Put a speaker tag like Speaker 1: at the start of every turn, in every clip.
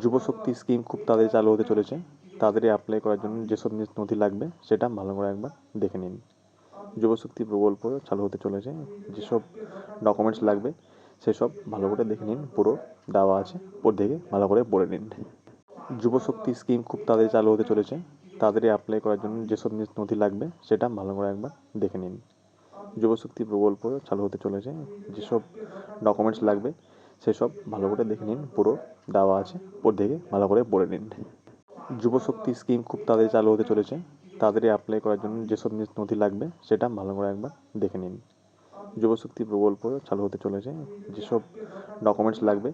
Speaker 1: যুবশক্তি scheme খুব তাড়াতাড়ি চালু হতে চলেছে। তাড়াতাড়ি অ্যাপ্লাই করার জন্য যেসব নথি লাগবে সেটা ভালো করে একবার দেখে নিন। যুবশক্তি প্রকল্প চালু হতে চলেছে, যেসব ডকুমেন্টস লাগবে সেসব ভালো করে দেখে নিন, পুরো দেওয়া আছে, দেখে ভালো করে পড়ে নিন। যুবশক্তি স্কিম খুব তাড়াতাড়ি চালু হতে চলেছে। তাড়াতাড়ি অ্যাপ্লাই করার জন্য যেসব নথি লাগবে সেটা ভালো করে একবার দেখে নিন। যুবশক্তি প্রকল্প চালু হতে চলেছে, যেসব ডকুমেন্টস লাগবে সেসব ভালো করে দেখে নিন, পুরো দেওয়া আছে, দেখে ভালো করে পড়ে নিন। যুবশক্তি স্কিম খুব তাড়াতাড়ি চালু হতে চলেছে। তাড়াতাড়ি অ্যাপ্লাই করার জন্য যেসব নথি লাগবে সেটা ভালো করে একবার দেখে নিন। যুবশক্তি প্রকল্প চালু হতে চলেছে, যেসব ডকুমেন্টস লাগবে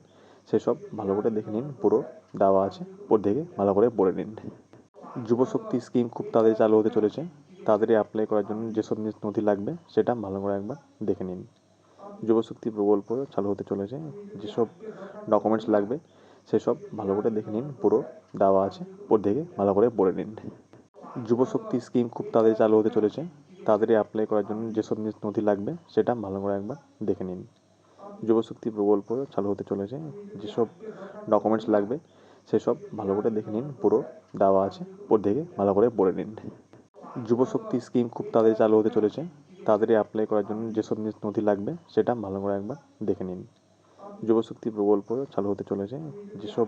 Speaker 1: সেসব ভালো করে দেখে নিন, পুরো দেওয়া আছে, দেখে ভালো করে পড়ে নিন। যুবশক্তি স্কিম খুব তাড়াতাড়ি চালু হতে চলেছে। তাড়াতাড়ি অ্যাপ্লাই করার জন্য যেসব নথি লাগবে সেটা ভালো করে একবার দেখে নিন। যুবশক্তি প্রকল্প চালু হতে চলেছে, যেসব ডকুমেন্টস লাগবে সেসব ভালো করে দেখে নিন, পুরো দেওয়া আছে, দেখে ভালো করে পড়ে নিন। যুবশক্তি স্কিম খুব তাড়াতাড়ি চালু হতে চলেছে। তাড়াতাড়ি অ্যাপ্লাই করার জন্য যেসব নথি লাগবে সেটা ভালো করে একবার দেখে নিন। যুবশক্তি প্রকল্প চালু হতে চলেছে, যেসব ডকুমেন্টস লাগবে সেসব ভালো করে দেখে নিন, পুরো দেওয়া আছে, দেখে ভালো করে পড়ে নিন। যুবশক্তি স্কিম খুব তাড়াতাড়ি চালু হতে চলেছে। তাড়াতাড়ি অ্যাপ্লাই করার জন্য যেসব নথি লাগবে সেটা ভালো করে একবার দেখে নিন। যুবশক্তি প্রকল্প চালু হতে চলেছে, যেসব